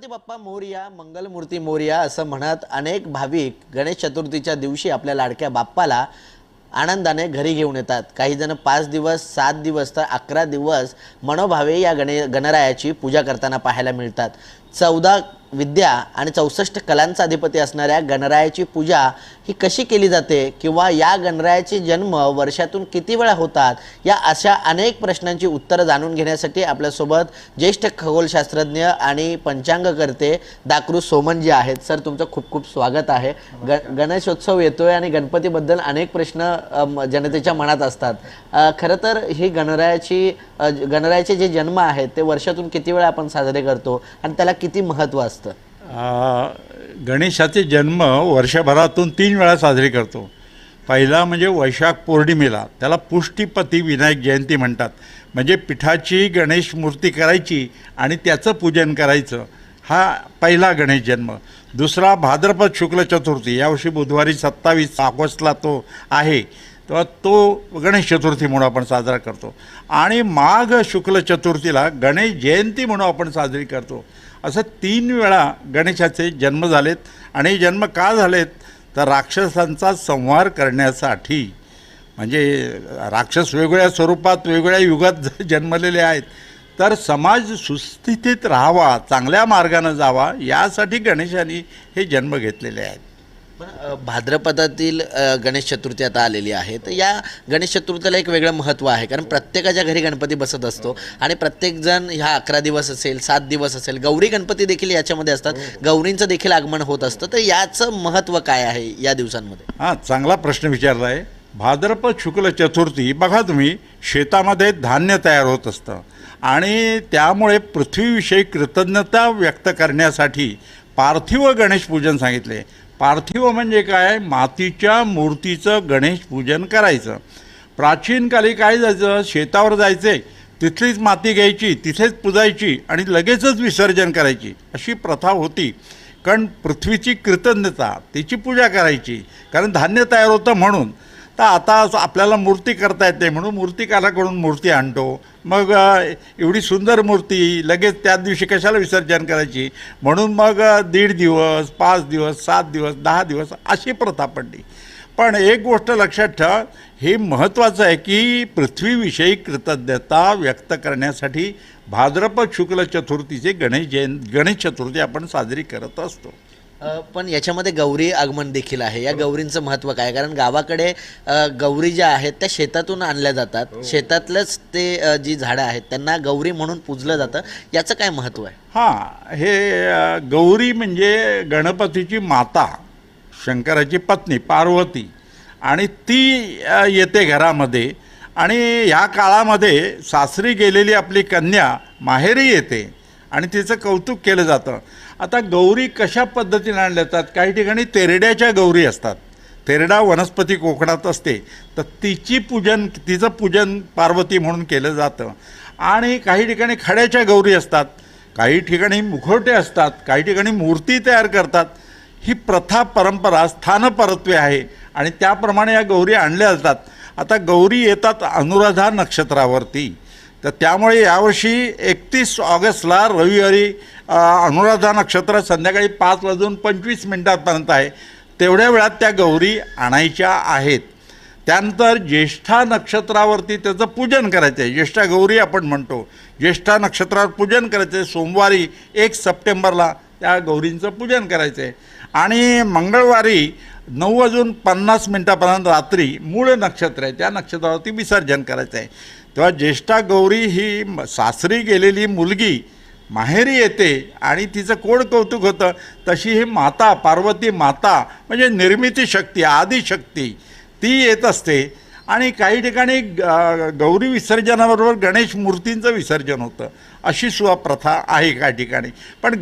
गणपती बाप्पा मोरया, मंगलमूर्ती मोरया असं म्हणत अनेक भाविक गणेश चतुर्थीच्या दिवशी आपल्या लाडक्या बाप्पाला आनंदाने घरी घेऊन येतात। काही जण 5 दिवस, 7 दिवस तर 11 दिवस मनोभावे या गणरायाची पूजा करताना पाहायला मिळतात। 14 विद्या आणि 64 कलांचा अधिपती असणाऱ्या गणरायाची पूजा ही कशी केली जाते किंवा या गणरायाचे जन्म वर्षातून किती वेळा होतात, या अशा अनेक प्रश्नांची उत्तरं जाणून घेण्यासाठी आपल्यासोबत ज्येष्ठ खगोलशास्त्रज्ञ आणि पंचांगकर्ते दाकृ सोमनजी आहेत। सर, तुमचं खूप खूप स्वागत आहे। गणेशोत्सव येतोय आणि गणपतीबद्दल अनेक प्रश्न जनतेच्या मनात असतात। खरं तर ही गणरायाचे जे जन्म आहेत ते वर्षातून किती वेळा आपण साजरे करतो आणि त्याला किती महत्त्व असतं? गणेशाचे जन्म वर्षभरातून 3 वेळा साजरी करतो। पहिला म्हणजे वैशाख पौर्णिमेला, त्याला पुष्टीपती विनायक जयंती म्हणतात। म्हणजे पिठाची गणेश मूर्ती करायची आणि त्याचं पूजन करायचं, हा पहिला गणेश जन्म। दुसरा भाद्रपद शुक्ल चतुर्थी, यावर्षी बुधवारी 27 ऑगस्टला तो आहे, तेव्हा तो गणेश चतुर्थी म्हणून आपण साजरा करतो। आणि माघ शुक्ल चतुर्थीला गणेश जयंती म्हणून आपण साजरी करतो। असं 3 वेळा गणेशाचे जन्म झालेत। आणि जन्म का झालेत तर राक्षसांचा संहार करण्यासाठी। म्हणजे राक्षस वेगवेगळ्या स्वरूपात वेगवेगळ्या युगात जन्मलेले आहेत, तर समाज सुस्थितीत राहावा, चांगल्या मार्गाने जावा, यासाठी गणेशाने हे जन्म घेतलेले आहेत। पण भाद्रपदातील गणेश चतुर्थी आता आलेली आहे, तर या गणेश चतुर्थीला एक वेगळं महत्त्व आहे, कारण प्रत्येकाच्या घरी गणपती बसत असतो आणि प्रत्येकजण ह्या 11 दिवस असेल, 7 दिवस असेल, गौरी गणपती देखील याच्यामध्ये असतात, गौरींचं देखील आगमन होत असतं। तर याचं महत्त्व काय आहे या दिवसांमध्ये? हां, चांगला प्रश्न विचारला आहे। भाद्रपद शुक्ल चतुर्थी बघा तुम्ही, शेतामध्ये धान्य तयार होत असतं आणि त्यामुळे पृथ्वीविषयी कृतज्ञता व्यक्त करण्यासाठी पार्थिव गणेश पूजन सांगितले। पार्थिव म्हणजे काय? मातीच्या मूर्तीचं गणेश पूजन करायचं। प्राचीन काली काय जायचं, शेतावर जायचे, तिथलीच माती घ्यायची, तिथेच पुजायची आणि लगेचच विसर्जन करायची, अशी प्रथा होती। कारण पृथ्वीची कृतज्ञता, तिची पूजा करायची, कारण धान्य तयार होतं म्हणून। तर आता आपल्याला मूर्ती करता येते म्हणून मूर्तिकाराकडून मूर्ती आणतो, मग एवढी सुंदर मूर्ती लगेच त्याच दिवशी कशाला विसर्जन करायची, म्हणून मग 1.5 दिवस, 5 दिवस, 7 दिवस, 10 दिवस अशी प्रथा पडली। पण एक गोष्ट लक्षात ठेवा, हे महत्त्वाचं आहे की पृथ्वीविषयी कृतज्ञता व्यक्त करण्यासाठी भाद्रपद शुक्ल चतुर्थीचे गणेश चतुर्थी आपण साजरी करत असतो। पण याच्यामध्ये गौरी आगमन देखील आहे। या गौरींचं महत्त्व काय? कारण गावाकडे गौरी ज्या आहेत त्या शेतातून आणल्या जातात, शेतातलंच ते जी झाडं आहेत त्यांना गौरी म्हणून पूजलं जातं, याचं काय महत्त्व आहे? हां, हे गौरी म्हणजे गणपतीची माता, शंकराची पत्नी पार्वती, आणि ती येते घरामध्ये आणि ह्या काळामध्ये सासरी गेलेली आपली कन्या माहेरी येते आणि तिचं कौतुक केलं जातं। आता गौरी कशा पद्धतीने आणल्या जातात? काही ठिकाणी तेरड्याच्या गौरी असतात, तेरडा वनस्पती कोकणात असते, तर तिचं पूजन पार्वती म्हणून केलं जातं। आणि काही ठिकाणी खड्याच्या गौरी असतात, काही ठिकाणी मुखवटे असतात, काही ठिकाणी मूर्ती तयार करतात। ही प्रथा परंपरा स्थानपरत्वे आहे आणि त्याप्रमाणे या गौरी आणल्या जातात। आता गौरी येतात अनुराधा नक्षत्रावरती, तर त्यामुळे यावर्षी 31 ऑगस्टला रविवारी अनुराधा नक्षत्र संध्याकाळी 5:25 आहे, तेवढ्या वेळात त्या गौरी आणायच्या आहेत। त्यानंतर ज्येष्ठा नक्षत्रावरती त्याचं पूजन करायचं आहे, ज्येष्ठा गौरी आपण म्हणतो, ज्येष्ठा नक्षत्रावर पूजन करायचं आहे। सोमवारी 1 सप्टेंबरला त्या गौरींचं पूजन करायचं आहे आणि मंगळवारी 9:50 रात्री मूळ नक्षत्र आहे, त्या नक्षत्रावरती विसर्जन करायचं आहे। तेव्हा ज्येष्ठा गौरी ही सासरी गेलेली मुलगी माहेरी येते आणि तिचं कोण कौतुक होतं, तशी ही माता, पार्वती माता म्हणजे निर्मिती शक्ती, आदिशक्ती, ती येत असते। आणि काही ठिकाणी गौरी विसर्जनाबरोबर गणेश मूर्तींचं विसर्जन होतं, अशी सुद्धा प्रथा आहे काही ठिकाणी। पण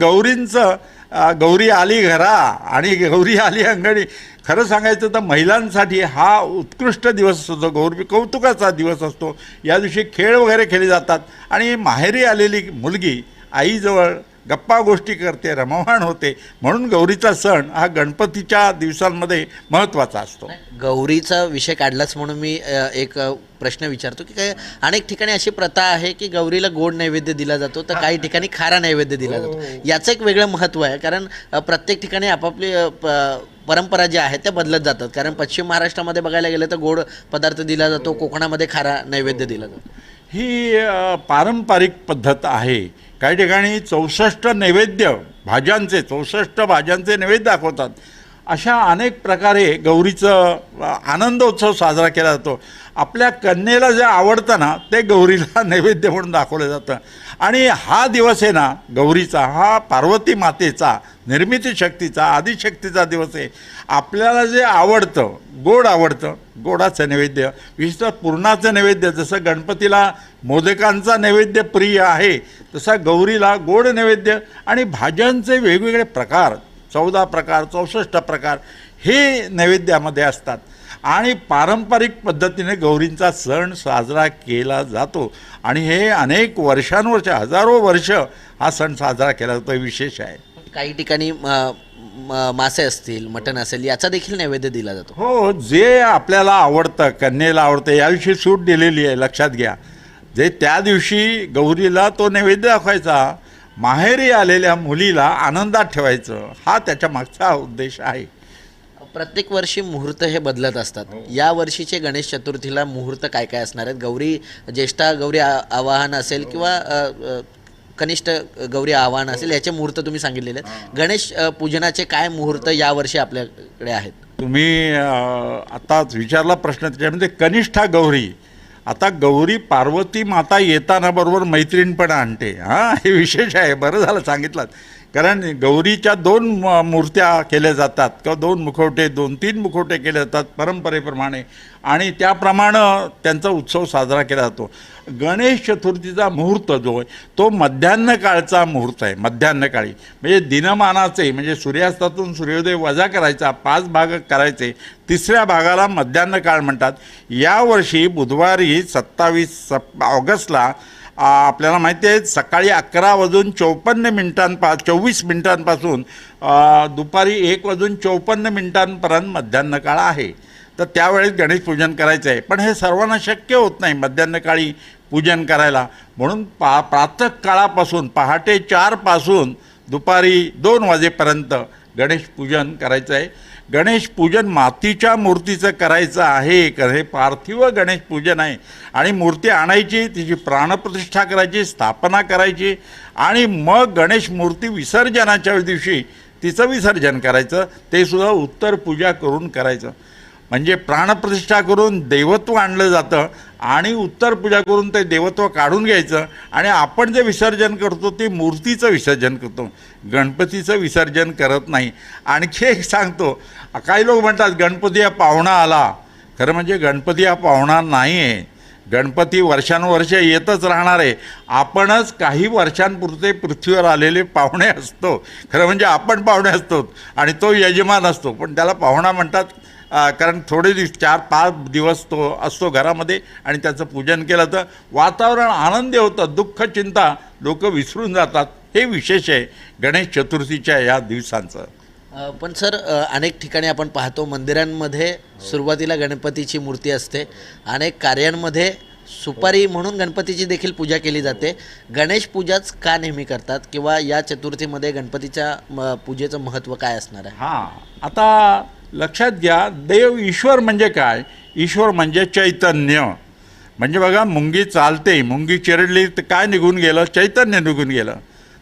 गौरी आली घरा आणि गौरी आली अंगणी, खरं सांगायचं तर महिलांसाठी हा उत्कृष्ट दिवस असतो, गौरी कौतुकाचा दिवस असतो। या दिवशी खेळ वगैरे खेळले जातात आणि माहेरी आलेली मुलगी आईजवळ गप्पा गोष्टी करते, रममाण होते. म्हणून गौरीचा सण हा गणपतीच्या दिवसांमध्ये महत्त्वाचा असतो. गौरीचा विषय काढलाच म्हणून मी एक प्रश्न विचारतो की काय अनेक ठिकाणी अशी प्रथा आहे की गौरीला गोड नैवेद्य दिला जातो तर काही ठिकाणी खारा नैवेद्य दिला जातो. याचं एक वेगळं महत्त्व आहे कारण प्रत्येक ठिकाणी आपापली परंपरा ज्या आहेत त्या बदलत जातात. कारण पश्चिम महाराष्ट्रामध्ये बघायला गेलं तर गोड पदार्थ दिला जातो, कोकणामध्ये खारा नैवेद्य दिला जातो. ही पारंपरिक पद्धत आहे. काही ठिकाणी 64 नैवेद्य भाज्यांचे 64 भाज्यांचे नैवेद्य दाखवतात. अशा अनेक प्रकारे गौरीचं आनंदोत्सव साजरा केला जातो. आपल्या कन्येला जे आवडतं ना ते गौरीला नैवेद्य म्हणून दाखवलं जातं. आणि हा दिवस आहे ना गौरीचा, हा पार्वती मातेचा, निर्मिती शक्तीचा, आदिशक्तीचा दिवस आहे. आपल्याला जे आवडतं, गोड आवडतं, गोडाचं नैवेद्य, विशेषतः पुरणाचं नैवेद्य, जसं गणपतीला मोदकांचा नैवेद्य प्रिय आहे तसा गौरीला गोड नैवेद्य आणि भाज्यांचे वेगवेगळे प्रकार 14 प्रकार 64 प्रकार हे नैवेद्यामध्ये असतात. आणि पारंपरिक पद्धतीने गौरींचा सण साजरा केला जातो. आणि हे अनेक वर्षानुवर्ष, हजारो वर्ष हा सण साजरा केला जातो. हे विशेष आहे. काही ठिकाणी मासे असतील, मटण असेल, याचा देखील नैवेद्य दिला जातो. हो, जे आपल्याला आवडतं, कन्येला आवडतं, याविषयी सूट दिलेली आहे, लक्षात घ्या. जे त्या दिवशी गौरीला तो नैवेद्य दाखवायचा, माहेरी आलेल्या मुलीला आनंदात ठेवायचं, हा त्याच्या मागचा उद्देश आहे. प्रत्येक वर्षी मुहूर्त हे बदलत असतात. या वर्षीचे गणेश चतुर्थीला मुहूर्त काय काय असणार आहेत? गौरी ज्येष्ठा गौरी आवाहन असेल किंवा कनिष्ठ गौरी आवाहन असेल, याचे मुहूर्त तुम्ही सांगितलेले आहेत. गणेश पूजनाचे काय मुहूर्त यावर्षी आपल्याकडे आहेत? तुम्ही आताच विचारला प्रश्न, त्याच्यामध्ये कनिष्ठा गौरी. आता गौरी पार्वती माता येताना बरोबर मैत्रीण पण आणते. हां, हे विशेष आहे. बरं झालं सांगितलं. कारण गौरीच्या 2 मूर्त्या केल्या जातात किंवा 2 मुखवटे, 2-3 मुखवटे केले जातात परंपरेप्रमाणे. आणि त्याप्रमाणे त्यांचा उत्सव साजरा केला जातो. गणेश चतुर्थीचा मुहूर्त जो आहे तो मध्यान्ह काळचा मुहूर्त आहे. मध्यान्ह काळी म्हणजे दिनमानाचे, म्हणजे सूर्यास्तातून सूर्योदय वजा करायचा 5 भाग करायचे, 3ऱ्या भागाला मध्यान्ह काळ म्हणतात. यावर्षी बुधवारी 27 ऑगस्टला आपल्याला माहिती आहे सकाळी 11:54 24 मिनिटांपासून दुपारी 1:54 मध्यान्ह काळ आहे. तर त्यावेळेस गणेश पूजन करायचं आहे. पण हे सर्वांना शक्य होत नाही मध्यान्ह काळी पूजन करायला. म्हणून प्रातःकाळापासून पहाटे 4 पासून दुपारी 2 वाजेपर्यंत गणेश पूजन करायचं आहे. गणेश पूजन मातीच्या मूर्तीचं करायचं आहे. हे पार्थिव गणेश पूजन आहे. आणि मूर्ती आणायची, तिची प्राणप्रतिष्ठा करायची, स्थापना करायची आणि मग गणेश मूर्ती विसर्जनाच्या दिवशी तिचं विसर्जन करायचं. ते सुद्धा उत्तर पूजा करून करायचं. म्हणजे प्राणप्रतिष्ठा करून देवत्व आणलं जातं आणि उत्तर पूजा करून ते देवत्व काढून घ्यायचं. आणि आपण जे विसर्जन करतो ते मूर्तीचं विसर्जन करतो, गणपतीचं विसर्जन करत नाही. आणखी एक सांगतो, काही लोक म्हणतात गणपती हा पाहुणा आला. खरं म्हणजे गणपती हा पाहुणा नाही आहे. गणपती वर्षानुवर्ष येतच राहणार आहे. आपणच काही वर्षांपुरते पृथ्वीवर आलेले पाहुणे असतो. खरं म्हणजे आपण पाहुणे असतो आणि तो यजमान असतो. पण त्याला पाहुणा म्हणतात कारण थोडे दिवस 4-5 दिवस तो असतो घरामध्ये आणि त्याचं पूजन केलं तर वातावरण आनंदी होतं. दुःख चिंता लोक विसरून जातात. हे विशेष आहे गणेश चतुर्थीच्या या दिवसांचं. पण सर, अनेक ठिकाणी आपण पाहतो मंदिरांमध्ये सुरुवातीला गणपतीची मूर्ती असते. अनेक कार्यांमध्ये सुपारी म्हणून गणपतीची देखील पूजा केली जाते. गणेश पूजाच का नेहमी करतात किंवा या चतुर्थीमध्ये गणपतीच्या पूजेचं महत्त्व काय असणार आहे? हां, आता लक्षात घ्या, देव ईश्वर म्हणजे काय? ईश्वर म्हणजे चैतन्य. म्हणजे बघा, मुंगी चालते, मुंगी चिरडली तर काय निघून गेलं? चैतन्य निघून गेलं.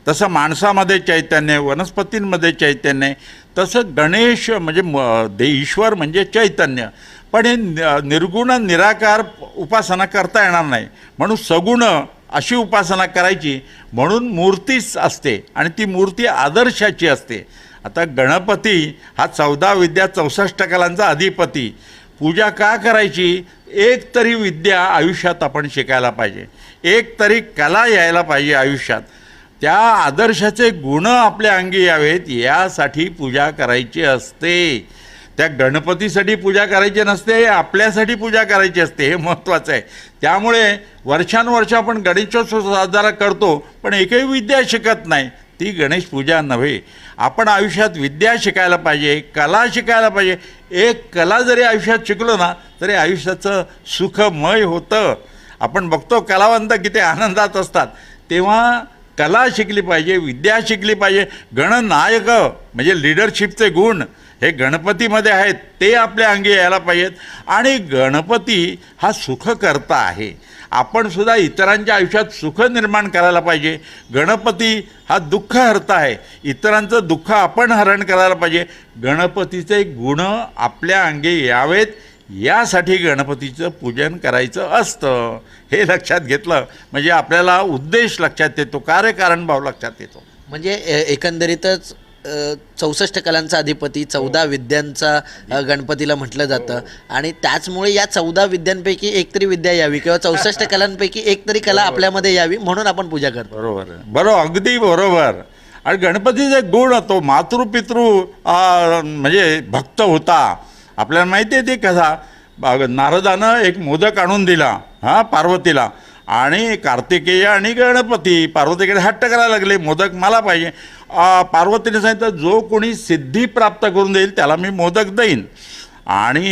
तसं माणसामध्ये चैतन्य, वनस्पतींमध्ये चैतन्य. तसं गणेश म्हणजे ईश्वर म्हणजे चैतन्य. पण हे निर्गुण निराकार उपासना करता येणार नाही. म्हणून सगुण अशी उपासना करायची. म्हणून मूर्तीच असते आणि ती मूर्ती आदर्शाची असते. आता गणपती हा 14 विद्या 64 कलांचा अधिपती. पूजा का करायची? एक तरी विद्या आयुष्यात आपण शिकायला पाहिजे, एक तरी कला यायला पाहिजे आयुष्यात. त्या आदर्शाचे गुण आपल्या अंगी यावेत यासाठी पूजा करायची असते. त्या गणपतीसाठी पूजा करायची नसते, आपल्यासाठी पूजा करायची असते. हे महत्त्वाचं आहे. त्यामुळे वर्षानुवर्ष आपण गणेशोत्सव साजरा करतो पण एकही विद्या शिकत नाही. ती गणेश पूजा नव्हे. आपण आयुष्यात विद्या शिकायला पाहिजे, कला शिकायला पाहिजे. एक कला जरी आयुष्यात शिकलो ना तरी आयुष्याचं सुखमय होतं. आपण बघतो कलावंत किती आनंदात असतात. तेव्हा कला शिकली पाहिजे, विद्या शिकली पाहिजे. गणनायक म्हणजे लिडरशिपचे गुण हे गणपतीमध्ये आहेत, ते आपल्या अंगी यायला पाहिजेत. आणि गणपती हा सुखकर्ता आहे. आपण सुद्धा इतरांच्या आयुष्यात सुख निर्माण करायला पाहिजे. गणपती हा दुःखहर्ता आहे, इतरांचं दुःख आपण हरण करायला पाहिजे. गणपतीचे गुण आपल्या अंगी यावेत यासाठी गणपतीचं पूजन करायचं असतं. हे लक्षात घेतलं म्हणजे आपल्याला उद्देश लक्षात येतो, कार्यकारणभाव लक्षात येतो. म्हणजे एकंदरीतच 64 कलांचा अधिपती, 14 विद्यांचा गणपतीला म्हटलं जातं. आणि त्याचमुळे या 14 विद्यांपैकी एक तरी विद्या यावी किंवा 64 कलांपैकी एक तरी कला आपल्यामध्ये यावी म्हणून आपण पूजा करतो. बरोबर, अगदी बरोबर. आणि गणपतीचे गुण तो मातृपितृ म्हणजे भक्त होता. आपल्याला माहिती आहे ते कसा नारदानं एक मोदक आणून दिला पार्वतीला, आणि कार्तिकेय आणि गणपती पार्वतीकडे हट्ट करायला लागले, मोदक मला पाहिजे. पार्वतीने सांगितलं जो कोणी सिद्धी प्राप्त करून देईल त्याला मी मोदक देईन. आणि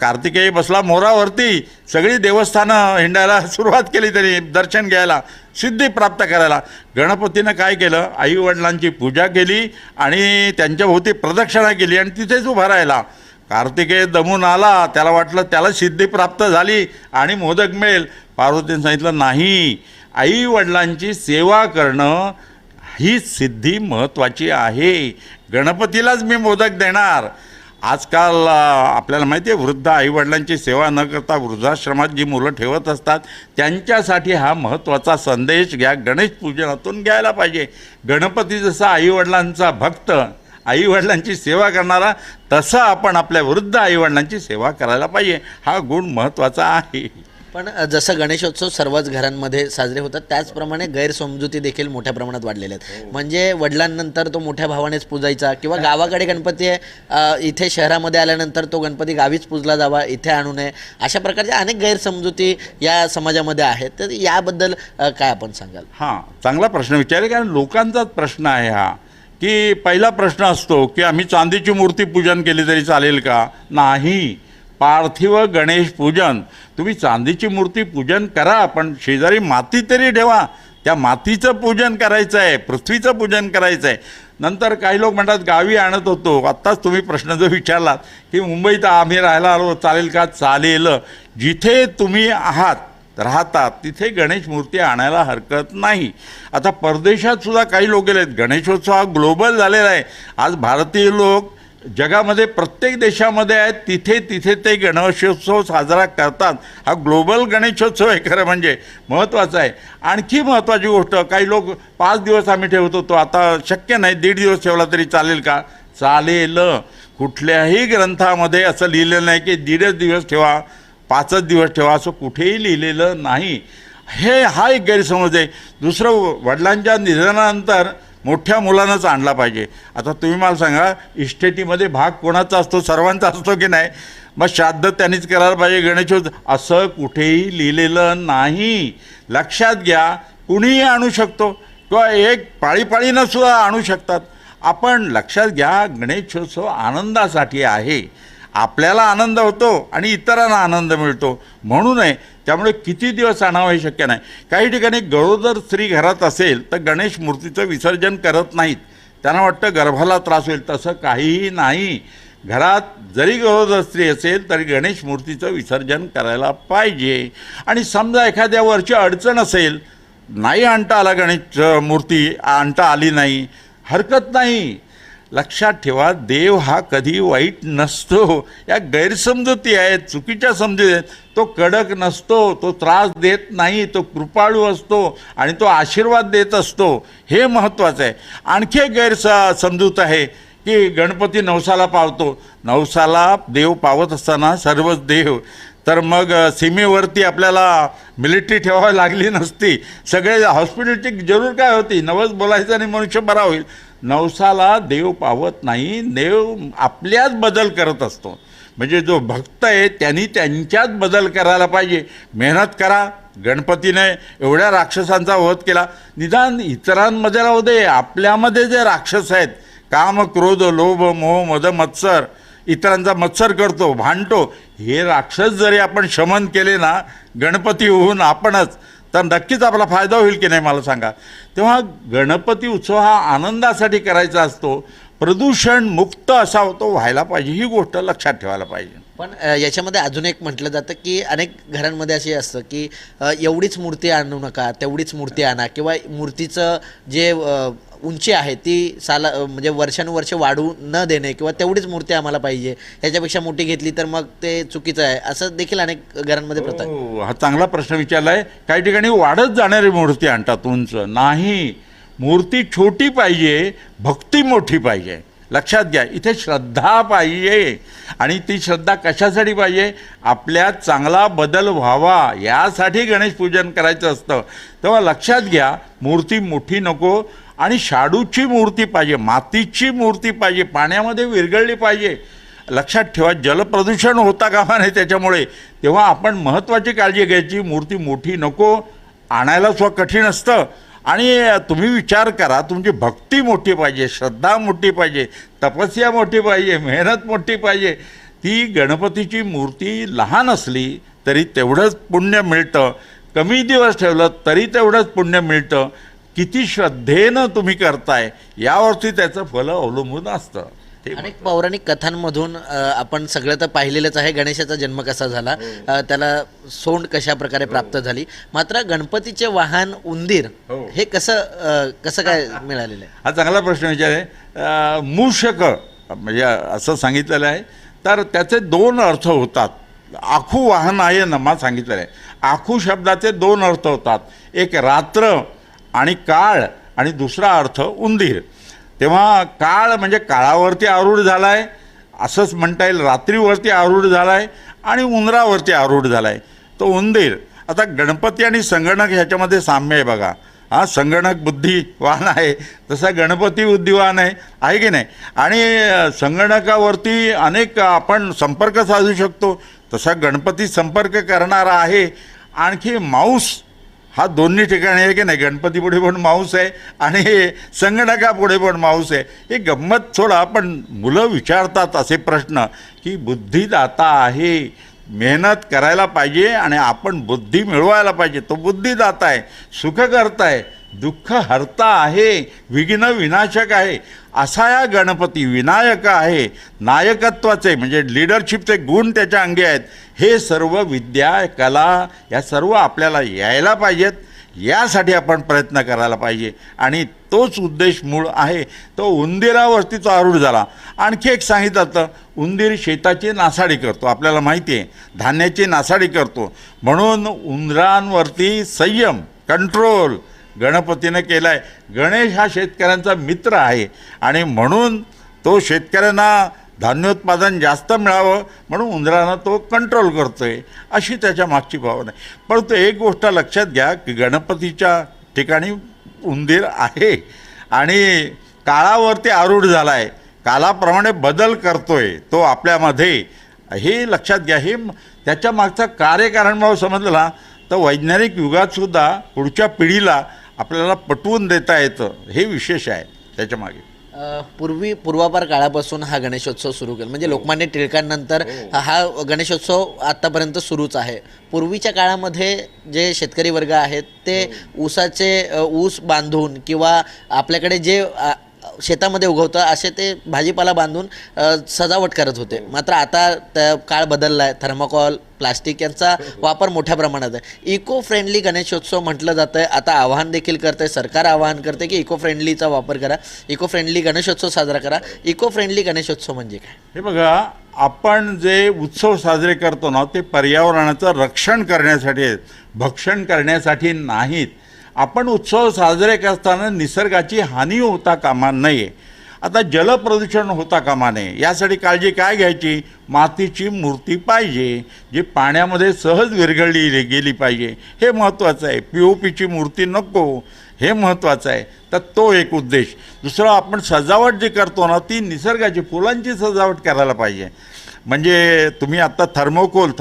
कार्तिकेय बसला मोरावरती, सगळी देवस्थानं हिंडायला सुरुवात केली त्यांनी दर्शन घ्यायला, सिद्धी प्राप्त करायला. गणपतीनं काय केलं, आईवडिलांची पूजा केली आणि त्यांच्याभोवती प्रदक्षिणा केली आणि तिथेच उभा राहिला. कार्तिकेय दमून आला, त्याला वाटलं त्याला सिद्धी प्राप्त झाली आणि मोदक मिळेल. पार्वतीने सांगितलं नाही, आईवडिलांची सेवा करणं ही सिद्धी महत्त्वाची आहे, गणपतीलाच मी मोदक देणार. आजकाल आपल्याला माहिती आहे वृद्ध आईवडिलांची सेवा न करता वृद्धाश्रमात जी मुलं ठेवत असतात त्यांच्यासाठी हा महत्त्वाचा संदेश घ्या गणेश पूजनातून घ्यायला पाहिजे. गणपती जसा आईवडिलांचा भक्त, आईवडिलांची सेवा करणारा, तसं आपण आपल्या वृद्ध आईवडिलांची सेवा करायला पाहिजे. हा गुण महत्त्वाचा आहे. पण जसं गणेशोत्सव सर्वच घरांमध्ये साजरे होतात त्याचप्रमाणे गैरसमजुती देखील मोठ्या प्रमाणात वाढलेल्या आहेत. म्हणजे वडिलांनंतर तो मोठ्या भावानेच पूजायचा किंवा गावाकडे गणपती आहे, इथे शहरामध्ये आल्यानंतर तो गणपती गावीच पूजला जावा, इथे आणू नये, अशा प्रकारच्या अनेक गैरसमजुती या समाजामध्ये आहेत. तर याबद्दल काय आपण सांगाल? हां, चांगला प्रश्न विचारला, कारण लोकांचाच प्रश्न आहे हा. की पहिला प्रश्न असतो की आम्ही चांदीची मूर्ती पूजन केली तरी चालेल का? नाही, पार्थिव गणेश पूजन. तुम्ही चांदीची मूर्ती पूजन करा, पण शेजारी माती तरी ठेवा, त्या मातीचं पूजन करायचं आहे, पृथ्वीचं पूजन करायचं आहे. नंतर काही लोक म्हणतात गावी आणत होतो. आत्ताच तुम्ही प्रश्न जो विचारलात की मुंबईत आम्ही राहायला आलो चालेल का? चालेल. जिथे तुम्ही राहतात तिथे गणेश मूर्ती आणायला हरकत नाही. आता परदेशात सुद्धा काही लोक गेलेत. गणेशोत्सव हा ग्लोबल झालेला आहे. आज भारतीय लोक जगामध्ये प्रत्येक देशामध्ये आहेत, तिथे तिथे ते गणेशोत्सव साजरा करतात. हा ग्लोबल गणेशोत्सव आहे खरं म्हणजे, महत्त्वाचा आहे. आणखी महत्त्वाची गोष्ट, काही लोक 5 दिवस आम्ही ठेवत होतो, आता शक्य नाही, 1.5 दिवस ठेवला तरी चालेल का? चालेल. कुठल्याही ग्रंथामध्ये असं लिहिलेलं नाही की 1.5 दिवस ठेवा, 5 दिवस ठेवा, असं कुठेही लिहिलेलं नाही. हा एक गैरसमज आहे. दुसरं, वडिलांच्या निधनानंतर मोठ्या मुलानंच आणला पाहिजे. आता तुम्ही मला सांगा, इस्टेटीमध्ये भाग कोणाचा असतो? सर्वांचा असतो की नाही? मग श्राद्ध त्यांनीच करायला पाहिजे, गणेशोत्सव असं कुठेही लिहिलेलं नाही. लक्षात घ्या, कुणीही आणू शकतो किंवा एक पाळीपाळीनं सुद्धा आणू शकतात. आपण लक्षात घ्या, गणेशोत्सव आनंदासाठी आहे. आपल्याला आनंद होतो आणि इतरांना आनंद मिळतो म्हणून आहे. त्यामुळे किती दिवस आणावं हे शक्य नाही. काही ठिकाणी गरोदर स्त्री घरात असेल तर गणेश मूर्तीचं विसर्जन करत नाहीत, त्यांना वाटतं गर्भाला त्रास होईल. तसं काहीही नाही. घरात जरी गरोदर स्त्री असेल तरी गणेश मूर्तीचं विसर्जन करायला पाहिजे. आणि समजा एखाद्या वरची अडचण असेल, नाही आणता आला गणेश मूर्ती, आणता आली नाही, हरकत नाही. लक्षात ठेवा, देव हा कधी वाईट नसतो. या गैरसमजुती आहेत, चुकीच्या समजुती आहेत. तो कडक नसतो, तो त्रास देत नाही, तो कृपाळू असतो आणि तो आशीर्वाद देत असतो. हे महत्त्वाचं आहे. आणखी एक गैरसमजूत आहे की गणपती नवसाला पावतो. नवसाला देव पावत असताना सर्वच देव, तर मग सीमेवरती आपल्याला मिलिटरी ठेवावी लागली नसती, सगळे हॉस्पिटलची जरूर काय होती, नवस बोलायचं आणि मनुष्य बरा होईल. नवसाला देव पावत नाही, देव आपल्याच बदल करत असतो. म्हणजे जो भक्त आहे त्यांनी त्यांच्यात बदल करायला पाहिजे. मेहनत करा, गणपतीने एवढ्या राक्षसांचा वध केला, निदान इतरांमध्ये राहू दे, आपल्यामध्ये जे राक्षस आहेत, काम क्रोध लोभ मोह मद मत्सर, इतरांचा मत्सर करतो, भांडतो, हे राक्षस जरी आपण शमन केले ना गणपती होऊन आपणच, तर नक्कीच आपला फायदा होईल की नाही मला सांगा. तेव्हा गणपती उत्सव हा आनंदासाठी करायचा असतो, प्रदूषण मुक्त असा तो व्हायला पाहिजे, ही गोष्ट लक्षात ठेवायला पाहिजे. पण याच्यामध्ये अजून एक म्हटलं जातं की अनेक घरांमध्ये असे असतं की एवढीच मूर्ती आणू नका, तेवढीच मूर्ती आणा, किंवा मूर्तीचं जे उंची आहे ती म्हणजे वर्षानुवर्षे वाढू न देणे, किंवा तेवढीच मूर्ती आम्हाला पाहिजे, याच्यापेक्षा मोठी घेतली तर मग ते चुकीचं आहे, असं देखील अनेक घरांमध्ये प्रथा आहे. हो, हा चांगला प्रश्न विचारला आहे. काही ठिकाणी वाढत जाणारी मूर्ती आणतात, उंच नाही. मूर्ती छोटी पाहिजे, भक्ती मोठी पाहिजे. लक्षात घ्या, इथे श्रद्धा पाहिजे. आणि ती श्रद्धा कशासाठी पाहिजे? आपल्यात चांगला बदल व्हावा यासाठी गणेश पूजन करायचं असतं. तेव्हा लक्षात घ्या, मूर्ती मोठी नको, आणि शाडूची मूर्ती पाहिजे, मातीची मूर्ती पाहिजे, पाण्यामध्ये विरघळली पाहिजे. लक्षात ठेवा, जलप्रदूषण होता कामा नये त्याच्यामुळे. तेव्हा आपण महत्त्वाची काळजी घ्यायची, मूर्ती मोठी नको, आणायला सुद्धा कठीण असतं. आणि तुम्ही विचार करा, तुमची भक्ती मोठी पाहिजे, श्रद्धा मोठी पाहिजे, तपस्या मोठी पाहिजे, मेहनत मोठी पाहिजे. ती गणपतीची मूर्ती लहान असली तरी तेवढंच पुण्य मिळतं, कमी दिवस ठेवलं तरी तेवढंच पुण्य मिळतं. किती श्रद्धेनं तुम्ही करताय यावरती त्याचं फल अवलंबून असतं. अनेक पौराणिक कथांमधून आपण सगळं तर पाहिलेलंच आहे, गणेशाचा जन्म कसा झाला, त्याला सोंड कशा प्रकारे प्राप्त झाली. मात्र गणपतीचे वाहन उंदीर हे कसं काय मिळालेलं आहे? हा चांगला प्रश्न विचार आहे. मूषक म्हणजे असं सांगितलेलं आहे, तर त्याचे दोन अर्थ होतात. आखू वाहन आहे नमा सांगितलेलं आहे. आखू शब्दाचे दोन अर्थ होतात, एक रात्र आणि काळ, आणि दुसरा अर्थ उंदीर. तेव्हा काळ म्हणजे काळावरती आरूढ झाला आहे असंच म्हणता येईल, रात्रीवरती आरूढ झाला आहे, आणि उंदरावरती आरूढ झाला आहे तो उंदीर. आता गणपती आणि संगणक ह्याच्यामध्ये साम्य आहे बघा. हा, संगणक बुद्धिवान आहे, तसा गणपती बुद्धिवान आहे की नाही. आणि संगणकावरती अनेक आपण संपर्क साधू शकतो, तसा गणपती संपर्क करणारा आहे. आणखी माऊस हा दोन्ही ठिकाणी आहे की नाही, गणपतीपुढे पण माऊस आहे आणि संगणकापुढे पण माऊस आहे. हे गंमत सोडा, पण मुलं विचारतात असे प्रश्न की बुद्धिदाता आहे, मेहनत करायला पाहिजे आणि आपण बुद्धी मिळवायला पाहिजे. तो बुद्धिदाता आहे, सुख करताय, दुःख हरता आहे, विघ्न विनाशक आहे. असा या गणपती विनायक आहे, नायकत्वाचे म्हणजे लिडरशिपचे गुण त्याच्या अंगी आहेत. हे सर्व विद्या कला या सर्व आपल्याला यायला पाहिजेत, यासाठी आपण प्रयत्न करायला पाहिजे. आणि तोच उद्देश मूळ आहे. तो उंदीरावरती तो आरूढ झाला. आणखी एक सांगितलं तर, उंदीर शेताची नासाडी करतो, आपल्याला माहिती आहे, धान्याची नासाडी करतो. म्हणून उंदरांवरती संयम, कंट्रोल गणपतीनं केला आहे. गणेश हा शेतकऱ्यांचा मित्र आहे, आणि म्हणून तो शेतकऱ्यांना धान्योत्पादन जास्त मिळावं म्हणून उंदरांना तो कंट्रोल करतो आहे, अशी त्याच्या मागची भावना आहे. परंतु एक गोष्ट लक्षात घ्या की गणपतीच्या ठिकाणी उंदीर आहे आणि काळावरती आरूढ झाला आहे, कालाप्रमाणे बदल करतो आहे तो आपल्यामध्ये, हे लक्षात घ्या. हे त्याच्या मागचा कार्यकारणभाव समजला तर वैज्ञानिक युगातसुद्धा पुढच्या पिढीला आपल्याला पटवून देता येतं, हे विशेष आहे त्याच्या मागे. पूर्वापार काळापासून हा गणेशोत्सव सुरू केला, म्हणजे लोकमान्य टिळकांनंतर हा गणेशोत्सव आत्तापर्यंत सुरूच आहे. पूर्वीच्या काळामध्ये जे शेतकरी वर्ग आहेत ते ऊस बांधून किंवा आपल्याकडे जे शेतामध्ये उगवतं असे ते भाजीपाला बांधून सजावट करत होते. मात्र आता काळ बदलला आहे, थर्माकॉल प्लास्टिक यांचा वापर मोठ्या प्रमाणात आहे. इको फ्रेंडली गणेशोत्सव म्हटलं जातं आहे. आता आवाहन देखील करतं आहे, सरकार आवाहन करते की इको फ्रेंडलीचा वापर करा, इको फ्रेंडली गणेशोत्सव साजरा करा. इको फ्रेंडली गणेशोत्सव म्हणजे काय? हे बघा, आपण जे उत्सव साजरे करतो ना ते पर्यावरणाचं रक्षण करण्यासाठी आहेत, भक्षण करण्यासाठी नाहीत. आपण उत्सव साजरे करताना निसर्गाची हानी होता कामा नये. आता जलप्रदूषण होता कामा नये, यासाठी काळजी काय घ्यायची? मातीची मूर्ती पाहिजे, जी पाण्यामध्ये सहज विरघळली गेली पाहिजे, हे महत्त्वाचं आहे. POPची मूर्ती नको, हे महत्त्वाचं आहे. तर तो एक उद्देश. दुसरा, आपण सजावट जी करतो ना ती निसर्गाची, फुलांची सजावट करायला पाहिजे. म्हणजे तुम्ही आत्ता थर्मोकोल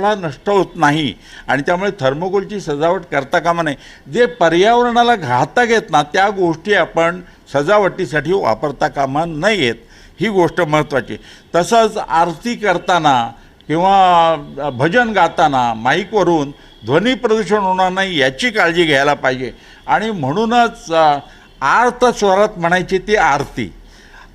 हा नष्ट होत नाही आणि त्यामुळे थर्मोकोलची सजावट करता कामा नये. जे पर्यावरणाला घातक आहेत ना त्या गोष्टी आपण सजावटीसाठी वापरता कामा नयेत, ही गोष्ट महत्त्वाची. तसंच आरती करताना किंवा भजन गाताना माईकवरून ध्वनी प्रदूषण होणार नाही याची काळजी घ्यायला पाहिजे. आणि म्हणूनच आर्त स्वरात म्हणायची ती आरती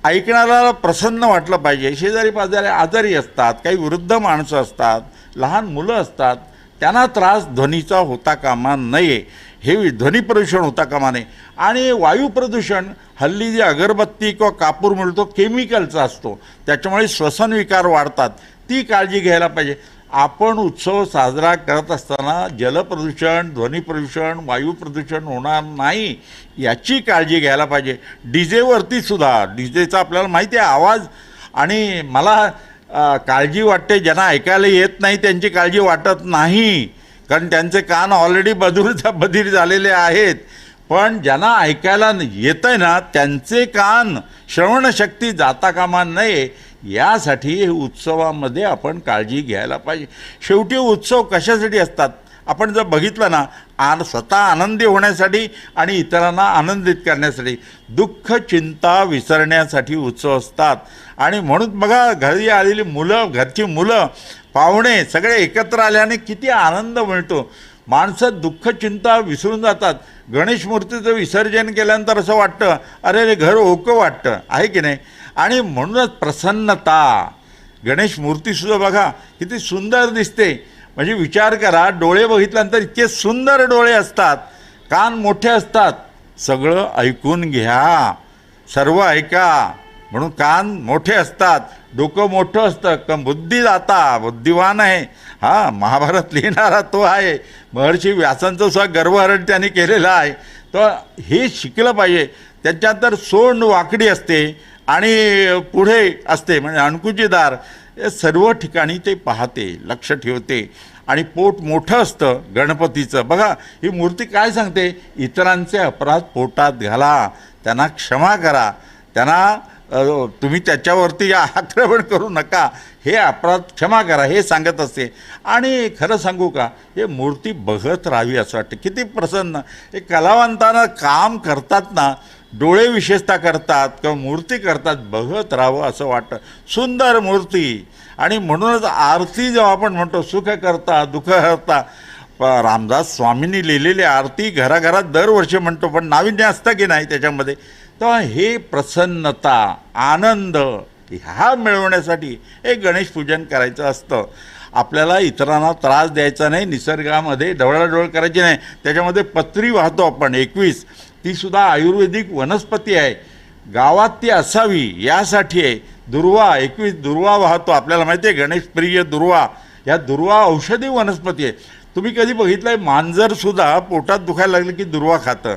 ऐकणाऱ्याला प्रसन्न वाटलं पाहिजे. शेजारी पाजारी आजारी असतात, काही वृद्ध माणसं असतात, लहान मुलं असतात, त्यांना त्रास ध्वनीचा होता कामा नये, हे ध्वनी प्रदूषण होता कामा नये. आणि वायू प्रदूषण हल्ली जी अगरबत्ती किंवा कापूर मिळतो केमिकलचा असतो, त्याच्यामुळे श्वसन विकार वाढतात, ती काळजी घ्यायला पाहिजे. आपण उत्सव साजरा करत असताना जलप्रदूषण, ध्वनी प्रदूषण, वायू प्रदूषण होणार नाही याची काळजी घ्यायला पाहिजे. डीजेवरती सुद्धा डीजेचा आपल्याला माहिती आहे आवाज, आणि मला काळजी वाटते ज्यांना ऐकायला येत नाही त्यांची काळजी वाटत नाही, कारण त्यांचे कान ऑलरेडी बधीर झालेले आहेत. पण ज्यांना ऐकायला येतं आहे ना त्यांचे कान, श्रवणशक्ती जाता कामा नये यासाठी हे उत्सवामध्ये आपण काळजी घ्यायला पाहिजे. शेवटी उत्सव कशासाठी असतात आपण जर बघितलं ना, स्वतः आनंदी होण्यासाठी आणि इतरांना आनंदित करण्यासाठी, दुःख चिंता विसरण्यासाठी उत्सव असतात. आणि म्हणून बघा घरी आलेली मुलं, घरची मुलं, पाहुणे सगळे एकत्र आल्याने किती आनंद मिळतो. माणसं दुःख चिंता विसरून जातात. गणेश मूर्तीचं विसर्जन केल्यानंतर असं वाटतं अरे रे घर ओकं वाटतं, आहे की नाही. आणि म्हणूनच प्रसन्नता, गणेश मूर्तीसुद्धा बघा किती सुंदर दिसते. म्हणजे विचार करा, डोळे बघितल्यानंतर इतके सुंदर डोळे असतात, कान मोठे असतात. सगळं ऐकून घ्या, सर्व ऐका, म्हणून कान मोठे असतात, डोकं मोठं असतं, बुद्धी जाता, बुद्धिवान आहे. महाभारत लिहिणारा तो आहे. महर्षी व्यासांचं सुद्धा गर्वहरण त्यांनी केलेलं आहे. तर हे शिकलं पाहिजे. त्याच्यानंतर सोंड वाकडी असते आणि पुढे असते म्हणजे अणकुचीदार, सर्व ठिकाणी ते पाहते, लक्ष ठेवते. आणि पोट मोठं असतं गणपतीचं. बघा ही मूर्ती काय सांगते, इतरांचे अपराध पोटात घाला, त्यांना क्षमा करा, त्यांना तुम्ही त्याच्यावरती आक्रमण करू नका, हे अपराध क्षमा करा, हे सांगत असते. आणि खरं सांगू का, हे मूर्ती बघत राहावी असं वाटतं. किती प्रसन्न हे कलावंतांना काम करतात ना, डोळे विशेषता करतात किंवा मूर्ती करतात, बघत राहावं असं वाटतं. सुंदर मूर्ती. आणि म्हणूनच आरती जेव्हा आपण म्हणतो सुख करता दुःख हरता, रामदास स्वामींनी लिहिलेली आरती घराघरात दरवर्षी म्हणतो, पण नाविन्य असतं की नाही त्याच्यामध्ये. तेव्हा हे प्रसन्नता, आनंद ह्या मिळवण्यासाठी हे गणेश पूजन करायचं असतं. आपल्याला इतरांना त्रास द्यायचा नाही, निसर्गामध्ये ढवळाढवळ करायची नाही. त्याच्यामध्ये पत्री वाहतो आपण 21, तीसुद्धा आयुर्वेदिक वनस्पती आहे, गावात ती असावी यासाठी आहे. दुर्वा 21 दुर्वा वाहतो, आपल्याला माहिती आहे गणेशप्रिय दुर्वा. ह्या दुर्वा औषधी वनस्पती आहे. तुम्ही कधी बघितलं आहे मांजरसुद्धा पोटात दुखायला लागलं की दुर्वा खातं.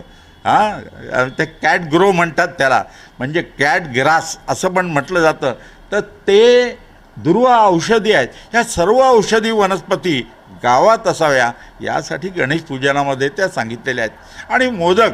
ते कॅट ग्रो म्हणतात त्याला, म्हणजे कॅट ग्रास असं पण म्हटलं जातं. तर ते दुर्वा औषधी आहेत. ह्या सर्व औषधी वनस्पती गावात असाव्या यासाठी गणेश पूजनामध्ये त्या सांगितलेल्या आहेत. आणि मोदक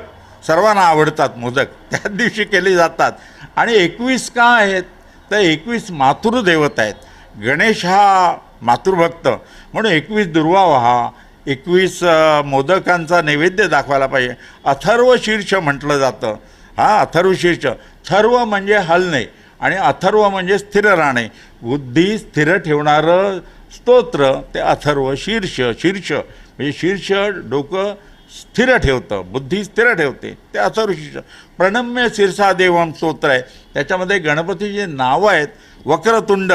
सर्वांना आवडतात, मोदक त्याच दिवशी केले जातात. आणि 21 का आहेत तर 21 मातृदेवता आहेत. गणेश हा मातृभक्त, म्हणून 21 दुर्वा व्हा, 21 मोदकांचा नैवेद्य दाखवायला पाहिजे. अथर्व शीर्ष म्हटलं जातं. अथर्व शीर्ष, थर्व म्हणजे हलणे आणि अथर्व म्हणजे स्थिर राहणे, बुद्धी स्थिर ठेवणारं स्तोत्र ते अथर्व शीर्ष. शीर्ष म्हणजे शीर्ष डोकं स्थिर ठेवतं, बुद्धी स्थिर ठेवते, ते अथर्व शीर्ष. प्रणम्य शीर्षा देवम स्तोत्र आहे. त्याच्यामध्ये गणपतीची नावं आहेत. वक्रतुंड,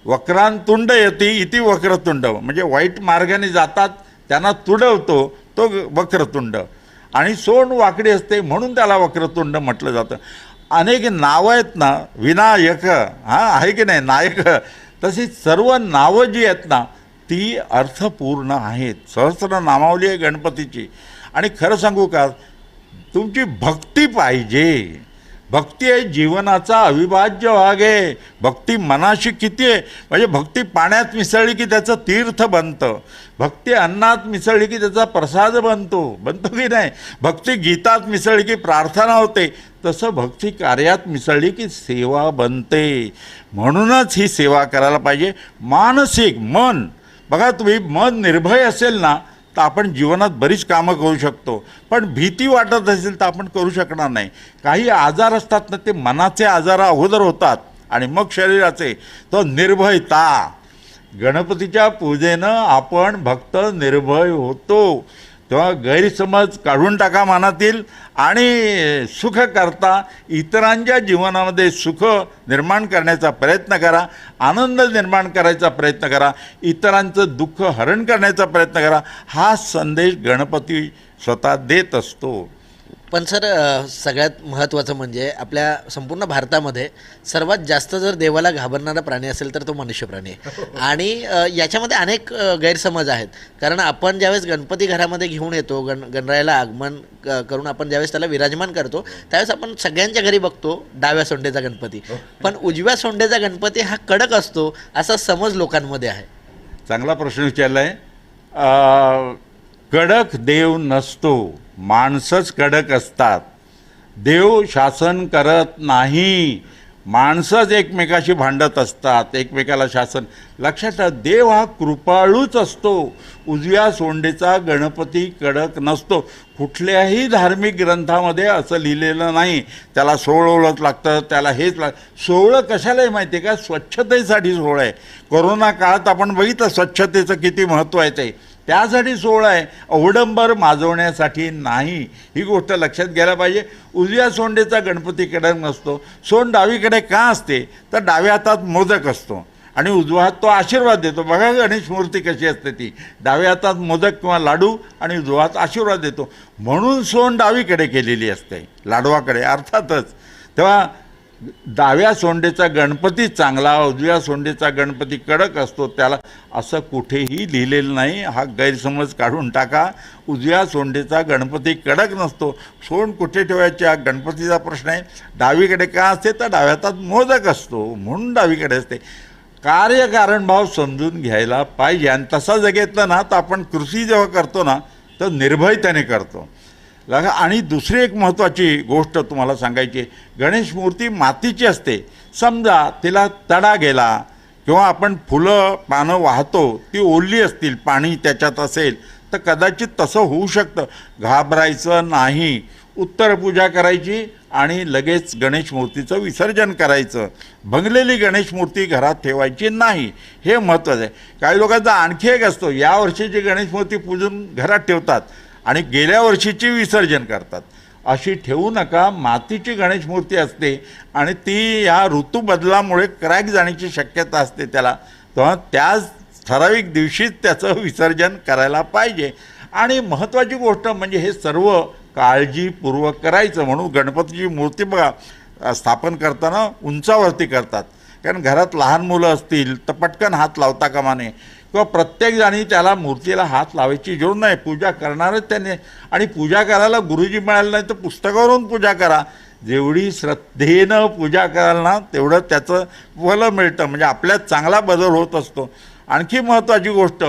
वक्रांतुंड यती इति वक्रतुंड, म्हणजे वाईट मार्गाने जातात त्यांना तुडवतो तो वक्रतुंड. आणि सोंड वाकडी असते म्हणून त्याला वक्रतुंड म्हटलं जातं. अनेक नावं आहेत ना, विनायक आहे की नाही, नायक, तशी सर्व नावं जी आहेत ना ती अर्थपूर्ण आहेत. सहस्र नामावली आहे गणपतीची. आणि खरं सांगू का, तुमची भक्ती पाहिजे. भक्ती आहे जीवनाचा अविभाज्य भाग आहे. भक्ती मनाशी किती आहे म्हणजे भक्ती पाण्यात मिसळली की त्याचं तीर्थ बनतं, भक्ती अन्नात मिसळली की त्याचा प्रसाद बनतो की नाही, भक्ती गीतात मिसळली की प्रार्थना होते, तसं भक्ती कार्यात मिसळली की सेवा बनते. म्हणूनच ही सेवा करायला पाहिजे. मानसिक मन बघा, तुम्ही मन निर्भय असेल ना तर आपण जीवनात बरीच कामं करू शकतो, पण भीती वाटत असेल तर आपण करू शकणार नाही. काही आजार असतात ना, ते मनाचे आजार अगोदर होतात आणि मग शरीराचे. तो निर्भयता, गणपतीच्या पूजेनं आपण भक्त निर्भय होतो. तेव्हा गैरसमज काढून टाका मनातील आणि सुख करता इतरांच्या जीवनामध्ये सुख निर्माण करण्याचा प्रयत्न करा, आनंद निर्माण करायचा प्रयत्न करा, इतरांचं दुःख हरण करण्याचा प्रयत्न करा. हा संदेश गणपती स्वतः देत असतो. पण सर, सगळ्यात महत्त्वाचं म्हणजे आपल्या संपूर्ण भारतामध्ये सर्वात जास्त जर देवाला घाबरणारा प्राणी असेल तर तो मनुष्य प्राणी आहे. आणि याच्यामध्ये अनेक गैरसमज आहेत. कारण आपण ज्यावेळेस गणपती घरामध्ये घेऊन येतो, गणरायाला आगमन करून आपण ज्यावेळेस त्याला विराजमान करतो, त्यावेळेस आपण सगळ्यांच्या घरी बघतो डाव्या सोंडेचा गणपती, पण उजव्या सोंडेचा गणपती हा कडक असतो असा समज लोकांमध्ये आहे. चांगला प्रश्न विचारला आहे. कडक देव नसतो, माणसंच कडक असतात. देव शासन करत नाही, माणसंच एकमेकाशी भांडत असतात, एकमेकाला शासन. लक्षात ठेवा, देव हा कृपाळूच असतो. उजव्या सोंडेचा गणपती कडक नसतो. कुठल्याही धार्मिक ग्रंथामध्ये असं लिहिलेलं नाही त्याला सोवळंच लागतं, त्याला हेच सोवळं कशाला आहे माहिती आहे का? स्वच्छतेसाठी सोहळं आहे. कोरोना काळात आपण बघितलं स्वच्छतेचं किती महत्त्व आहे ते, त्यासाठी सोहळा आहे, अवडंबर माजवण्यासाठी नाही. ही गोष्ट लक्षात घ्यायला पाहिजे. उजव्या सोंडेचा गणपती कडक नसतो. सोंड डावीकडे का असते तर डाव्या हातात मोदक असतो आणि उजवा हात तो आशीर्वाद देतो. बघा गणेश मूर्ती कशी असते ती, डाव्या हातात मोदक किंवा लाडू आणि उजवा हात आशीर्वाद देतो. म्हणून सोंड डावीकडे केलेली असते, लाडवाकडे अर्थातच. तेव्हा डाव्या सोंडेचा गणपती चांगला, उजव्या सोंडेचा गणपती कडक असतो, त्याला असं कुठेही लिहिलेलं नाही. हा गैरसमज काढून टाका. उजव्या सोंडेचा गणपती कडक नसतो. सोंड कुठे ठेवायची हा गणपतीचा प्रश्न आहे. डावीकडे का असते तर डाव्या हातात मोदक असतो म्हणून डावीकडे असते. कार्यकारणभाव समजून घ्यायला पाहिजे आणि तसा जगेतलं ना तर आपण कृती जेव्हा करतो ना तर निर्भयतेने करतो. आणि दुसरी एक महत्त्वाची गोष्ट तुम्हाला सांगायची, गणेश मूर्ती मातीची असते. समजा तिला तडा गेला किंवा आपण फुलं पानं वाहतो ती ओली असतील, पाणी त्याच्यात असेल तर कदाचित तसं होऊ शकतं. घाबरायचं नाही, उत्तरपूजा करायची आणि लगेच गणेश मूर्तीचं विसर्जन करायचं. भंगलेली गणेश मूर्ती घरात ठेवायची नाही, हे महत्त्वाचं आहे. काही लोकांचा आणखी एक असतो, या वर्षीची गणेश मूर्ती पूजून घरात ठेवतात आणि गेल्या वर्षीची विसर्जन करतात. अशी ठेवू नका. मातीची गणेश मूर्ती असते आणि ती या ऋतूबदलामुळे क्रॅक जाण्याची शक्यता असते त्याला, तेव्हा त्याच ठराविक दिवशीच त्याचं विसर्जन करायला पाहिजे. आणि महत्त्वाची गोष्ट म्हणजे हे सर्व काळजीपूर्वक करायचं. म्हणून गणपतीची मूर्ती बघा स्थापन करताना उंचावरती करतात, कारण घरात लहान मुलं असतील तर पटकन हात लावता कामा नये किंवा प्रत्येकजणी त्याला मूर्तीला हात लावायची जरूर नाही. पूजा करणारच त्याने, आणि पूजा करायला गुरुजी मिळाले नाही तर पुस्तकावरून पूजा करा. जेवढी श्रद्धेनं पूजा कराल ना तेवढं त्याचं फलं मिळतं, म्हणजे आपल्यात चांगला बदल होत असतो. आणखी महत्त्वाची गोष्ट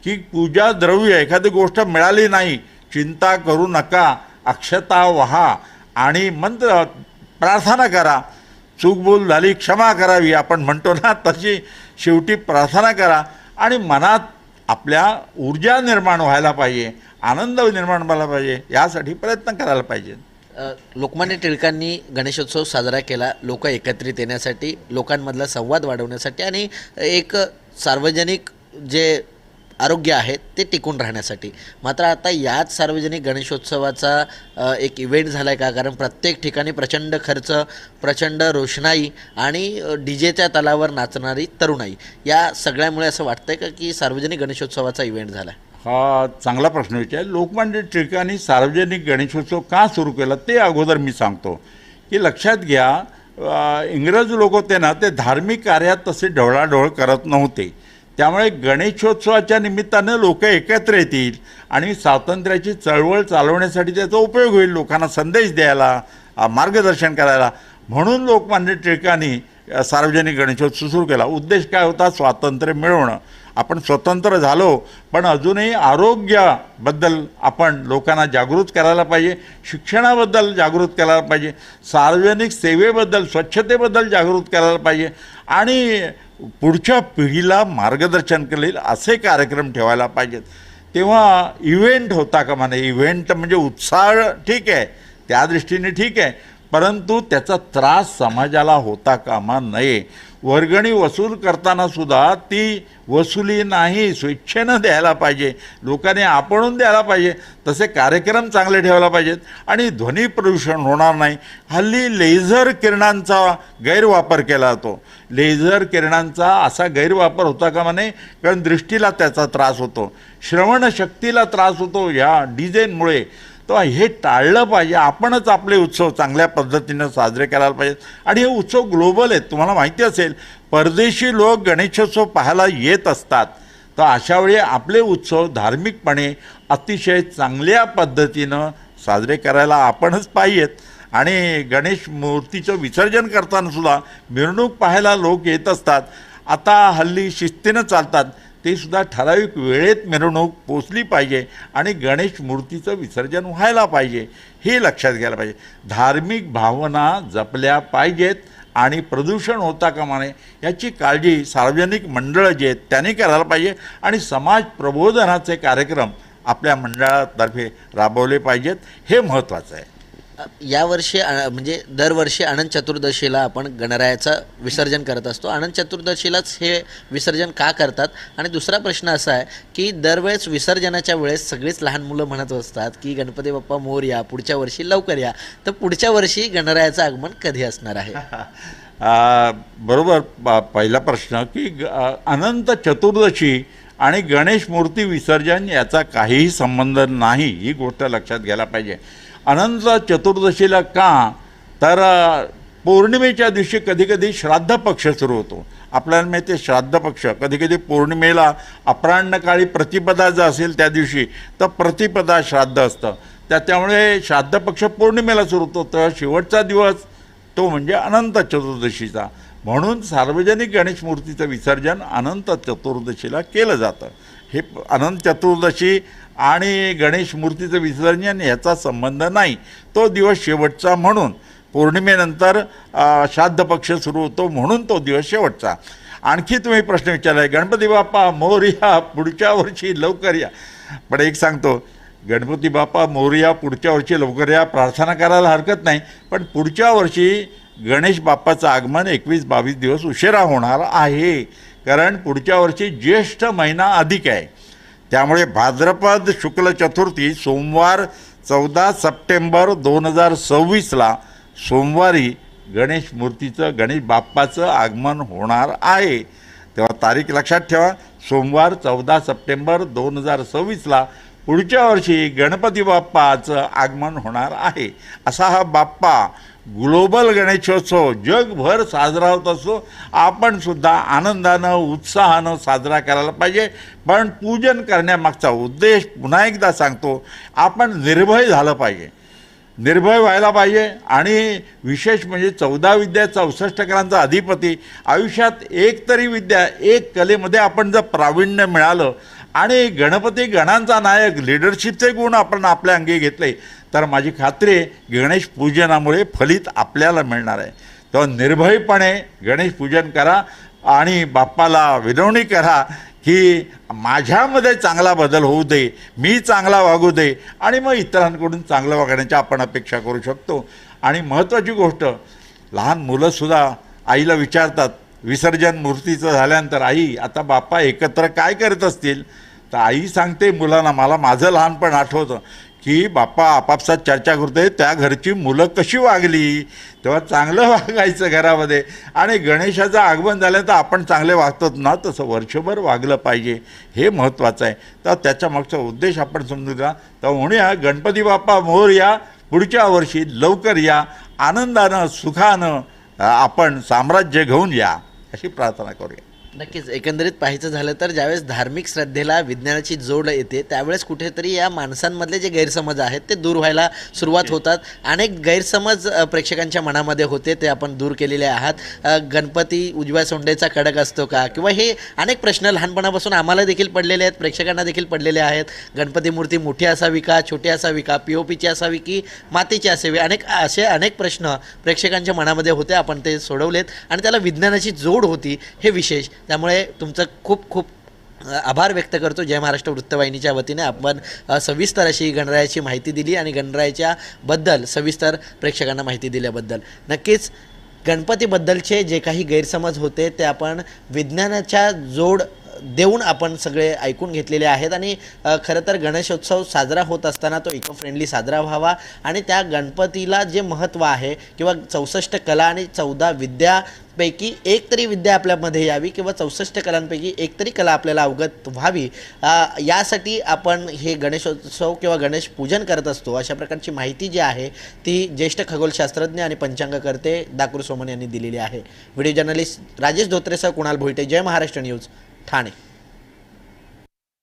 की पूजा द्रव्य एखादी गोष्ट मिळाली नाही, चिंता करू नका. अक्षता वहा आणि मंत्र प्रार्थना करा. चूकभूल झाली क्षमा करावी आपण म्हणतो ना, तशी शेवटी प्रार्थना करा आणि मनात आपल्या ऊर्जा निर्माण व्हायला पाहिजे, आनंद निर्माण व्हायला पाहिजे, यासाठी प्रयत्न करायला पाहिजे. लोकमान्य टिळकांनी गणेशोत्सव साजरा केला लोक एकत्रित येण्यासाठी, लोकांमधला संवाद वाढवण्यासाठी आणि एक सार्वजनिक जे आरोग्य आहे ते टिकून राहण्यासाठी. मात्र आता याच सार्वजनिक गणेशोत्सवाचा एक इव्हेंट झाला आहे का? कारण प्रत्येक ठिकाणी प्रचंड खर्च, प्रचंड रोषणाई आणि डीजेच्या तालावर नाचणारी तरुणाई, या सगळ्यामुळे असं वाटतंय का की सार्वजनिक गणेशोत्सवाचा इव्हेंट झाला आहे? हा चांगला प्रश्न विचार. लोकमान्य टिळकांनी सार्वजनिक गणेशोत्सव का सुरू केला ते अगोदर मी सांगतो. की लक्षात घ्या, इंग्रज लोक होते ना ते धार्मिक कार्यात तसे ढवळाढवळ करत नव्हते. त्यामुळे गणेशोत्सवाच्या निमित्तानं लोक एकत्र येतील आणि स्वातंत्र्याची चळवळ चालवण्यासाठी त्याचा उपयोग होईल. लोकांना संदेश द्यायला, मार्गदर्शन करायला. म्हणून लोकमान्य टिळकांनी सार्वजनिक गणेशोत्सव सुरू केला. उद्देश काय होता? स्वातंत्र्य मिळवणं. आपण स्वतंत्र झालो, पण अजूनही आरोग्याबद्दल आपण लोकांना जागृत करायला पाहिजे, शिक्षणाबद्दल जागृत करायला पाहिजे, सार्वजनिक सेवेबद्दल, स्वच्छतेबद्दल जागृत करायला पाहिजे आणि पुढच्या पिढीला मार्गदर्शन करेल असे कार्यक्रम ठेवायला पाहिजेत. तेव्हा इव्हेंट होता कामा नये. इव्हेंट म्हणजे उत्साह ठीक आहे, त्या दृष्टीने ठीक आहे, परंतु त्याचा त्रास समाजाला होता कामा नये. वर्गणी वसूल करताना सुद्धा ती वसुली नाही, स्वेच्छेनं द्यायला पाहिजे, लोकांनी आपणून द्यायला पाहिजे. तसे कार्यक्रम चांगले ठेवायला पाहिजेत आणि ध्वनी प्रदूषण होणार नाही. हल्ली लेझर किरणांचा गैरवापर केला जातो. लेझर किरणांचा असा गैरवापर होता कामा नये, कारण दृष्टीला त्याचा त्रास होतो, श्रवणशक्तीला त्रास होतो या डिझाईनमुळे. तर हे टाळलं पाहिजे. आपणच आपले उत्सव चांगल्या पद्धतीनं साजरे करायला पाहिजेत. आणि हे उत्सव ग्लोबल आहेत. तुम्हाला माहिती असेल, परदेशी लोक गणेशोत्सव पाहायला येत असतात. तर अशावेळी आपले उत्सव धार्मिकपणे अतिशय चांगल्या पद्धतीनं साजरे करायला आपणच पाहिजेत. आणि गणेश मूर्तीचं विसर्जन करताना सुद्धा मिरवणूक पाहायला लोक येत असतात. आता हल्ली शिस्तीनं चालतात, ते सुद्धा ठराविक वेळेत मिरवणूक पोचली पाहिजे आणि गणेश मूर्तीचं विसर्जन व्हायला पाहिजे, हे लक्षात घ्यायला पाहिजे. धार्मिक भावना जपल्या पाहिजेत आणि प्रदूषण होता कामा नये याची काळजी सार्वजनिक मंडळं जे आहेत त्यांनी करायला पाहिजे. आणि समाज प्रबोधनाचे कार्यक्रम आपल्या मंडळातर्फे राबवले पाहिजेत, हे महत्त्वाचं आहे. यावर्षी म्हणजे दरवर्षी अनंत चतुर्दशीला आपण गणरायाचं विसर्जन करत असतो. अनंत चतुर्दशीलाच हे विसर्जन का करतात? आणि दुसरा प्रश्न असा आहे की दरवेळेस विसर्जनाच्या वेळेस सगळीच लहान मुलं म्हणत असतात की गणपती बाप्पा मोरया, पुढच्या वर्षी लवकर या. तर पुढच्या वर्षी गणरायाचं आगमन कधी असणार आहे? बरोबर. पहिला प्रश्न की अनंत चतुर्दशी आणि गणेश मूर्ती विसर्जन याचा काहीही संबंध नाही, ही गोष्ट लक्षात घ्यायला पाहिजे. अनंत चतुर्दशीला का? तर पौर्णिमेच्या दिवशी कधीकधी श्राद्ध पक्ष सुरू होतो. आपल्याला माहिती श्राद्ध पक्ष कधीकधी पौर्णिमेला अपराह्नकाळी प्रतिपदा जर असेल त्या दिवशी तर प्रतिपदा श्राद्ध असतं. त्यामुळे श्राद्ध पक्ष पौर्णिमेला सुरू होतो. तर शेवटचा दिवस तो म्हणजे अनंत चतुर्दशीचा. म्हणून सार्वजनिक गणेश मूर्तीचं विसर्जन अनंत चतुर्दशीला केलं जातं. हे अनंत चतुर्दशी आणि गणेश मूर्तीचं विसर्जन याचा संबंध नाही. तो दिवस शेवटचा म्हणून पौर्णिमेनंतर श्राद्ध पक्ष सुरू होतो म्हणून तो दिवस शेवटचा. आणखी तुम्ही प्रश्न विचारला आहे, गणपती बाप्पा मोरया, पुढच्या वर्षी लवकर या. पण एक सांगतो, गणपती बाप्पा मोरया, पुढच्या वर्षी लवकर या प्रार्थना करायला हरकत नाही, पण पुढच्या वर्षी गणेश बाप्पाचं आगमन 21-22 दिवस उशिरा होणार आहे. कारण पुढच्या वर्षी ज्येष्ठ महिना अधिक आहे. त्यामुळे भाद्रपद शुक्ल चतुर्थी सोमवार 14 सप्टेंबर 2026ला सोमवारी गणेश मूर्तीचं, गणेश बाप्पाचं आगमन होणार आहे. तेव्हा तारीख लक्षात ठेवा, सोमवार 14 सप्टेंबर 2026ला पुढच्या वर्षी गणपती बाप्पाचं आगमन होणार आहे. असा हा बाप्पा ग्लोबल गणेशोत्सव जगभर साजरा होत असतो. आपण सुद्धा आनंदानं, उत्साहानं साजरा करायला पाहिजे. पण पूजन करण्यामागचा उद्देश पुन्हा एकदा सांगतो, आपण निर्भय झालं पाहिजे, निर्भय व्हायला पाहिजे. आणि विशेष म्हणजे 14 विद्या 64 कलांचा अधिपती. आयुष्यात एक तरी विद्या, एक कलेमध्ये आपण जर प्रावीण्य मिळालं आणि गणपती गणांचा नायक, लिडरशिपचे गुण आपण आपल्या अंगी घेतले तर माझी खात्री आहे गणेश पूजनामुळे फलित आपल्याला मिळणार आहे. तेव्हा निर्भयपणे गणेश पूजन करा आणि बाप्पाला विनवणी करा की माझ्यामध्ये चांगला बदल होऊ दे, मी चांगला वागू दे आणि मग इतरांकडून चांगलं वागण्याची आपण अपेक्षा करू शकतो. आणि महत्त्वाची गोष्ट, लहान मुलंसुद्धा आईला विचारतात विसर्जन मूर्तीचं झाल्यानंतर, आई आता बाप्पा एकत्र काय करत असतील? तर आई सांगते मुलांना, मला माझं लहानपण आठवतं की बाप्पा आपापसात चर्चा करतोय त्या घरची मुलं कशी वागली. तेव्हा चांगलं वागायचं घरामध्ये. आणि गणेशाचं आगमन झालं तर आपण चांगले वागतो ना, तसं वर्षभर वागलं पाहिजे, हे महत्त्वाचं आहे. तर त्याच्या मागचा उद्देश आपण समजून घ्या. तर म्हणूया गणपती बाप्पा मोरया, पुढच्या वर्षी लवकर या, आनंदानं सुखानं आपण साम्राज्य घेऊन या, अशी प्रार्थना करूया. नक्कीच एकंदरीत पाहायचं झालं तर ज्यावेळेस धार्मिक श्रद्धेला विज्ञानाची जोड येते त्यावेळेस कुठेतरी या माणसांमधले जे गैरसमज आहेत ते दूर व्हायला सुरुवात होतात. अनेक गैरसमज प्रेक्षकांच्या मनामध्ये होते ते आपण दूर केलेले आहात. गणपती उजव्या सोंडेचा कडक असतो का, किंवा हे अनेक प्रश्न लहानपणापासून आम्हाला देखील पडलेले आहेत, प्रेक्षकांना देखील पडलेले आहेत. गणपती मूर्ती मोठी असावी का, छोटी असावी का, POPची असावी की मातीची असावी, अनेक प्रश्न प्रेक्षकांच्या मनामध्ये होते. आपण ते सोडवलेत आणि त्याला विज्ञानाची जोड होती हे विशेष. त्यामुळे तुमचं खूप खूप आभार व्यक्त करतो. जय महाराष्ट्र वृत्तवाहिनीच्या वतीने आपण सविस्तर अशी गणरायाची माहिती दिली आणि गणरायाच्या बद्दल सविस्तर प्रेक्षकांना माहिती दिल्याबद्दल. नक्कीच गणपतीबद्दलचे जे काही गैरसमज होते ते आपण विज्ञानाच्या जोड देऊन आपण सगळे ऐकून घेतलेले आहेत. आणि खरं तर गणेशोत्सव साजरा होत असताना तो इको फ्रेंडली साजरा व्हावा आणि त्या गणपतीला जे महत्त्व आहे किंवा 64 कला आणि 14 विद्यापैकी एक तरी विद्या आपल्यामध्ये यावी किंवा 64 कलांपैकी एक तरी कला आपल्याला अवगत व्हावी, यासाठी आपण हे गणेशोत्सव किंवा गणेश पूजन करत असतो. अशा प्रकारची माहिती जी आहे ती ज्येष्ठ खगोलशास्त्रज्ञ आणि पंचांगकर्ते दाकूर सोमन यांनी दिलेली आहे. व्हिडिओ जर्नलिस्ट राजेश धोत्रेसह कुणाल भोईटे, जय महाराष्ट्र न्यूज, ठाणे.